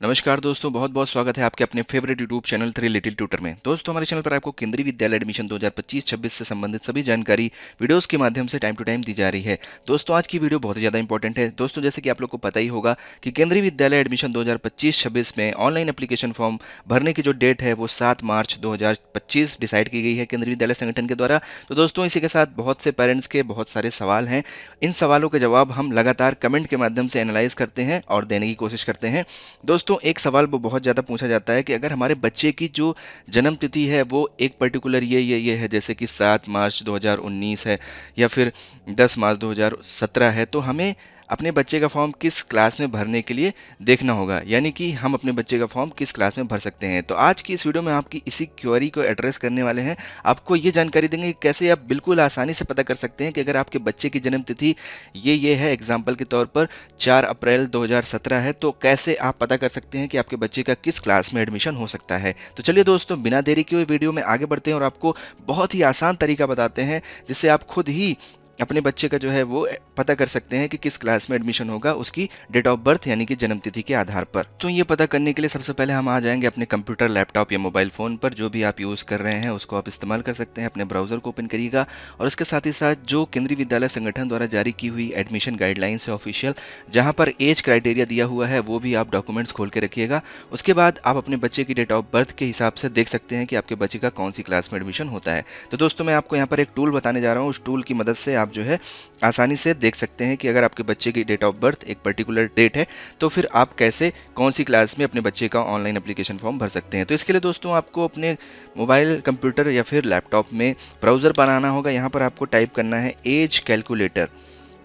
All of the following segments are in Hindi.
नमस्कार दोस्तों, बहुत बहुत स्वागत है आपके अपने favourite YouTube channel 3 little tutor में। दोस्तों, हमारे चैनल पर आपको केंद्रीय विद्यालय एडमिशन 2025-26 से संबंधित सभी जानकारी वीडियोस के माध्यम से टाइम टू टाइम दी जा रही है। दोस्तों, आज की वीडियो बहुत ही ज़्यादा इंपॉर्टेंट है। दोस्तों, जैसे कि आप लोग को पता ही होगा कि केंद्रीय विद्यालय एडमिशन 2025-26 में ऑनलाइन एप्लीकेशन फॉर्म भरने की जो डेट है वो 7 मार्च 2025 डिसाइड की गई है केंद्रीय विद्यालय संगठन के द्वारा। तो दोस्तों, इसी के साथ बहुत से पेरेंट्स के बहुत सारे सवाल हैं। इन सवालों के जवाब हम लगातार कमेंट के माध्यम से एनालाइज करते हैं और देने की कोशिश करते हैं। दोस्तों, एक सवाल वो बहुत ज़्यादा पूछा जाता है कि अगर हमारे बच्चे की जो जन्म तिथि है वो एक पर्टिकुलर ये है, जैसे कि 7 मार्च 2019 है या फिर 10 मार्च 2017 है, तो हमें अपने बच्चे का फॉर्म किस क्लास में भरने के लिए देखना होगा, यानी कि हम अपने बच्चे का फॉर्म किस क्लास में भर सकते हैं। तो आज की इस वीडियो में आपकी इसी क्वेरी को एड्रेस करने वाले हैं। आपको ये जानकारी देंगे कि कैसे आप बिल्कुल आसानी से पता कर सकते हैं कि अगर आपके बच्चे की जन्म तिथि ये है, एग्जाम्पल के तौर पर 4 अप्रैल 2017 है, तो कैसे आप पता कर सकते हैं कि आपके बच्चे का किस क्लास में एडमिशन हो सकता है। तो चलिए दोस्तों, बिना देरी किए हुए वीडियो में आगे बढ़ते हैं और आपको बहुत ही आसान तरीका बताते हैं जिससे आप खुद ही अपने बच्चे का जो है वो पता कर सकते हैं कि किस क्लास में एडमिशन होगा उसकी डेट ऑफ बर्थ यानी कि जन्म तिथि के आधार पर। तो ये पता करने के लिए सबसे पहले हम आ जाएंगे अपने कंप्यूटर, लैपटॉप या मोबाइल फ़ोन पर। जो भी आप यूज़ कर रहे हैं उसको आप इस्तेमाल कर सकते हैं। अपने ब्राउज़र को ओपन करिएगा और इसके साथ ही साथ जो केंद्रीय विद्यालय संगठन द्वारा जारी की हुई एडमिशन गाइडलाइंस है ऑफिशियल, जहाँ पर एज क्राइटेरिया दिया हुआ है, वो भी आप डॉक्यूमेंट्स खोल के रखिएगा। उसके बाद आप अपने बच्चे की डेट ऑफ बर्थ के हिसाब से देख सकते हैं कि आपके बच्चे का कौन सी क्लास में एडमिशन होता है। तो दोस्तों, मैं आपको यहाँ पर एक टूल बताने जा रहा हूँ। उस टूल की मदद से आप जो है आसानी से देख सकते हैं कि अगर आपके बच्चे की डेट ऑफ बर्थ एक पर्टिकुलर डेट है तो फिर आप कैसे कौन सी क्लास में अपने बच्चे का ऑनलाइन एप्लीकेशन फॉर्म भर सकते हैं। तो इसके लिए दोस्तों, आपको अपने मोबाइल, कंप्यूटर या फिर लैपटॉप में ब्राउज़र बनाना होगा। यहाँ पर आपको टाइप करना है एज कैलकुलेटर।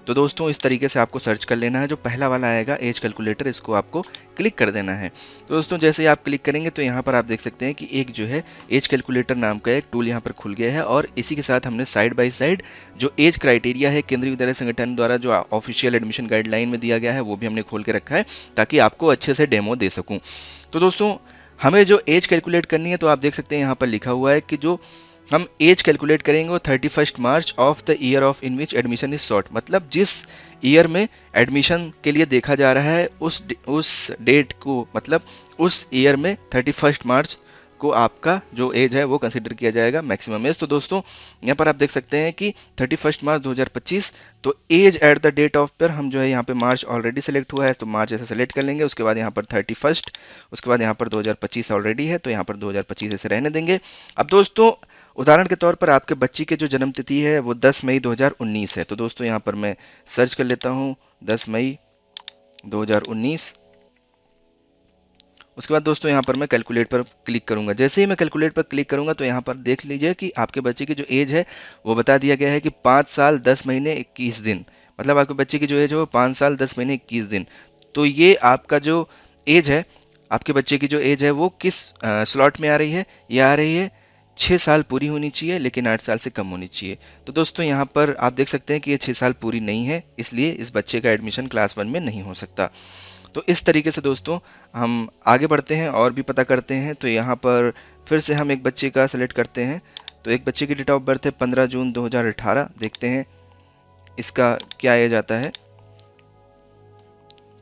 तो दोस्तों, इस तरीके से आपको सर्च कर लेना है। जो पहला वाला आएगा एज कैलकुलेटर, इसको आपको क्लिक कर देना है। तो दोस्तों, जैसे ही आप क्लिक करेंगे तो यहाँ पर आप देख सकते हैं कि एक जो है एज कैलकुलेटर नाम का एक टूल यहाँ पर खुल गया है और इसी के साथ हमने साइड बाय साइड जो एज क्राइटेरिया है केंद्रीय विद्यालय संगठन द्वारा जो ऑफिशियल एडमिशन गाइडलाइन में दिया गया है वो भी हमने खोल के रखा है ताकि आपको अच्छे से डेमो दे सकूँ। तो दोस्तों, हमें जो एज कैलकुलेट करनी है तो आप देख सकते हैं यहाँ पर लिखा हुआ है कि जो हम एज कैलकुलेट करेंगे वो 31 March of the year of in which admission is sought, मतलब जिस ईयर में एडमिशन के लिए देखा जा रहा है उस डेट को, मतलब उस ईयर में 31 मार्च को आपका जो एज है वो कंसिडर किया जाएगा मैक्सिमम एज। तो दोस्तों, यहाँ पर आप देख सकते हैं कि 31 मार्च 2025, तो as at the date of पर हम जो है यहाँ पे मार्च ऑलरेडी सेलेक्ट हुआ है तो मार्च ऐसे सेलेक्ट कर लेंगे। उसके बाद यहाँ पर 31, उसके बाद यहाँ पर 2025 ऑलरेडी है तो यहाँ पर 2025 ऐसे रहने देंगे। अब दोस्तों, उदाहरण के तौर पर आपके बच्ची की जो जन्म तिथि है वो 10 मई 2019 है। तो दोस्तों, यहाँ पर मैं सर्च कर लेता हूँ 10 मई 2019। उसके बाद दोस्तों, यहाँ पर मैं कैलकुलेट पर क्लिक करूंगा। जैसे ही मैं कैलकुलेट पर क्लिक करूंगा तो यहाँ पर देख लीजिए कि आपके बच्चे की जो एज है वो बता दिया गया है कि 5 साल 10 महीने 21 दिन, मतलब आपके बच्चे की जो एज है वो 5 साल 10 महीने 21 दिन। तो ये आपका जो एज है, आपके बच्चे की जो एज है वो किस स्लॉट में आ रही है? ये आ रही है 6 साल पूरी होनी चाहिए लेकिन 8 साल से कम होनी चाहिए। तो दोस्तों, यहाँ पर आप देख सकते हैं कि ये 6 साल पूरी नहीं है, इसलिए इस बच्चे का एडमिशन क्लास 1 में नहीं हो सकता। तो इस तरीके से दोस्तों हम आगे बढ़ते हैं और भी पता करते हैं। तो यहाँ पर फिर से हम एक बच्चे का सेलेक्ट करते हैं। तो एक बच्चे की डेट ऑफ बर्थ है 15 जून 2018। देखते हैं इसका क्या एज आता है।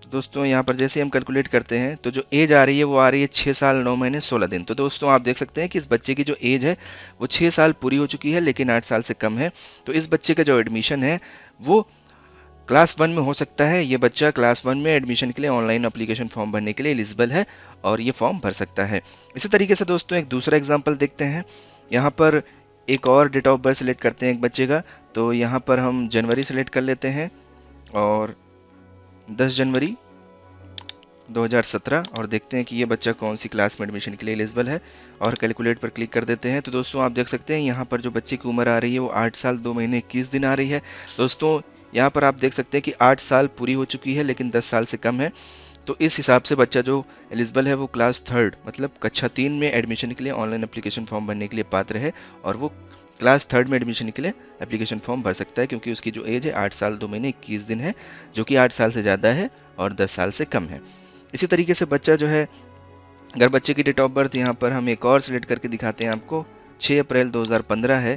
तो दोस्तों, यहाँ पर जैसे हम कैलकुलेट करते हैं तो जो एज आ रही है वो आ रही है 6 साल 9 महीने 16 दिन। तो दोस्तों, आप देख सकते हैं कि इस बच्चे की जो एज है वो 6 साल पूरी हो चुकी है लेकिन 8 साल से कम है। तो इस बच्चे का जो एडमिशन है वो क्लास 1 में हो सकता है। ये बच्चा क्लास 1 में एडमिशन के लिए ऑनलाइन एप्लीकेशन फॉर्म भरने के लिए एलिजिबल है और ये फॉर्म भर सकता है। इसी तरीके से दोस्तों, एक दूसरा एग्जांपल देखते हैं। यहाँ पर एक और डेट ऑफ बर्थ सेलेक्ट करते हैं एक बच्चे का। तो यहाँ पर हम जनवरी सेलेक्ट कर लेते हैं और 10 जनवरी 2017 और देखते हैं कि ये बच्चा कौन सी क्लास में एडमिशन के लिए एलिजिबल है और कैलकुलेट पर क्लिक कर देते हैं। तो दोस्तों, आप देख सकते हैं यहाँ पर जो बच्चे की उम्र आ रही है वो 8 साल 2 महीने 21 दिन आ रही है। दोस्तों, यहाँ पर आप देख सकते हैं कि 8 साल पूरी हो चुकी है लेकिन 10 साल से कम है। तो इस हिसाब से बच्चा जो एलिजिबल है वो क्लास 3 मतलब कक्षा 3 में एडमिशन के लिए ऑनलाइन एप्लीकेशन फॉर्म भरने के लिए पात्र है और वो क्लास 3 में एडमिशन के लिए एप्लीकेशन फॉर्म भर सकता है क्योंकि उसकी जो एज है 8 साल 2 महीने 21 दिन है, जो कि 8 साल से ज़्यादा है और 10 साल से कम है। इसी तरीके से बच्चा जो है, अगर बच्चे की डेट ऑफ बर्थ यहाँ पर हम एक और सिलेक्ट करके दिखाते हैं आपको, 6 अप्रैल 2015 है,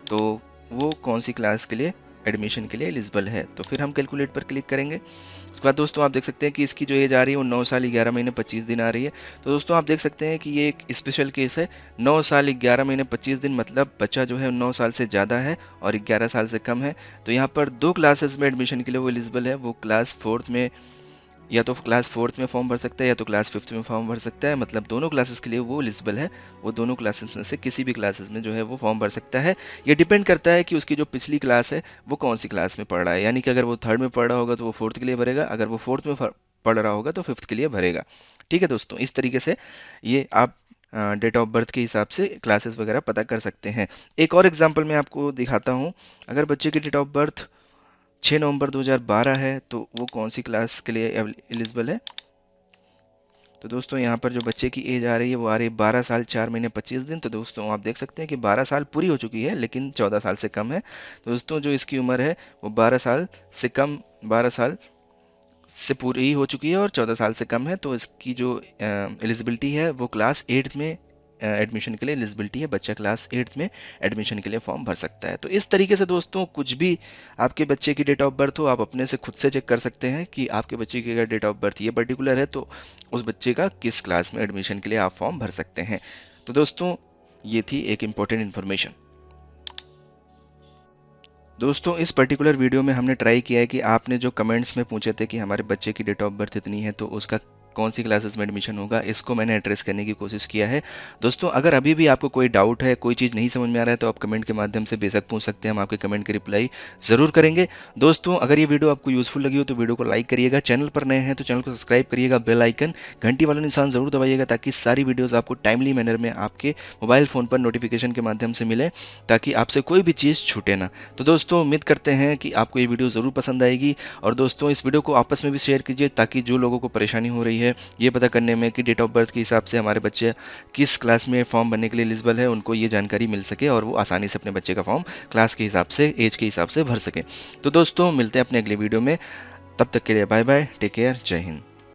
तो वो कौन सी क्लास के लिए एडमिशन के लिए एलिजिबल है। तो फिर हम कैलकुलेट पर क्लिक करेंगे। उसके बाद दोस्तों आप देख सकते हैं कि इसकी जो एज आ रही है वो 9 साल 11 महीने 25 दिन आ रही है। तो दोस्तों आप देख सकते हैं कि ये एक स्पेशल केस है। 9 साल 11 महीने 25 दिन मतलब बच्चा जो है 9 साल से ज़्यादा है और 11 साल से कम है। तो यहाँ पर 2 क्लासेस में एडमिशन के लिए वो एलिजिबल है। वो क्लास 4th में, या तो क्लास 4th में फॉर्म भर सकता है या तो क्लास 5th में फॉर्म भर सकता है। मतलब दोनों क्लासेस के लिए वो एलिजिबल है। वो दोनों क्लासेस में से किसी भी क्लासेस में जो है वो फॉर्म भर सकता है। ये डिपेंड करता है कि उसकी जो पिछली क्लास है वो कौन सी क्लास में पढ़ रहा है। यानी कि अगर वो 3rd में पढ़ रहा होगा तो वो 4th के लिए भरेगा, अगर वो 4th में पढ़ रहा होगा तो 5th के लिए भरेगा। ठीक है दोस्तों, इस तरीके से ये आप डेट ऑफ बर्थ के हिसाब से क्लासेस वगैरह पता कर सकते हैं। एक और एग्जांपल मैं आपको दिखाता हूँ। अगर बच्चे की डेट ऑफ बर्थ 6 नवंबर 2012 है तो वो कौन सी क्लास के लिए एलिजिबल है। तो दोस्तों यहाँ पर जो बच्चे की एज आ रही है वो आ रही है 12 साल 4 महीने 25 दिन। तो दोस्तों आप देख सकते हैं कि 12 साल पूरी हो चुकी है लेकिन 14 साल से कम है। तो दोस्तों जो इसकी उम्र है वो 12 साल से कम, 12 साल से पूरी हो चुकी है और 14 साल से कम है। तो इसकी जो एलिजिबिलिटी है वो क्लास 8th में एडमिशन के लिए एलिजिबिलिटी है। बच्चा क्लास 8th में एडमिशन के लिए फॉर्म भर सकता है। तो इस तरीके से दोस्तों कुछ भी आपके बच्चे की डेट ऑफ बर्थ हो, आप अपने से खुद से चेक कर सकते हैं कि आपके बच्चे की अगर डेट ऑफ बर्थ ये पर्टिकुलर है तो उस बच्चे का किस क्लास में एडमिशन के लिए आप फॉर्म भर सकते हैं। तो दोस्तों ये थी एक इम्पोर्टेंट इन्फॉर्मेशन। दोस्तों इस पर्टिकुलर वीडियो में हमने ट्राई किया है कि आपने जो कमेंट्स में पूछे थे कि हमारे बच्चे की डेट ऑफ बर्थ इतनी है तो उसका कौन सी क्लासेस में एडमिशन होगा, इसको मैंने एड्रेस करने की कोशिश किया है। दोस्तों अगर अभी भी आपको कोई डाउट है, कोई चीज़ नहीं समझ में आ रहा है तो आप कमेंट के माध्यम से बेशक पूछ सकते हैं। हम आपके कमेंट की रिप्लाई ज़रूर करेंगे। दोस्तों अगर ये वीडियो आपको यूज़फुल लगी हो तो वीडियो को लाइक करिएगा, चैनल पर नए हैं तो चैनल को सब्सक्राइब करिएगा, बेल आइकन घंटी वाला निशान ज़रूर दबाइएगा ताकि सारी वीडियोज़ आपको टाइमली मैनर में आपके मोबाइल फ़ोन पर नोटिफिकेशन के माध्यम से मिले, ताकि आपसे कोई भी चीज़ छूटे ना। तो दोस्तों उम्मीद करते हैं कि आपको ये वीडियो ज़रूर पसंद आएगी। और दोस्तों इस वीडियो को आपस में भी शेयर कीजिए ताकि जो लोगों को परेशानी हो रही है ये पता करने में कि डेट ऑफ बर्थ के हिसाब से हमारे बच्चे किस क्लास में फॉर्म भरने के लिए एलिजिबल है, उनको ये जानकारी मिल सके और वो आसानी से अपने बच्चे का फॉर्म क्लास के हिसाब से, एज के हिसाब से भर सके। तो दोस्तों मिलते हैं अपने अगले वीडियो में, तब तक के लिए बाय बाय, टेक केयर, जय हिंद।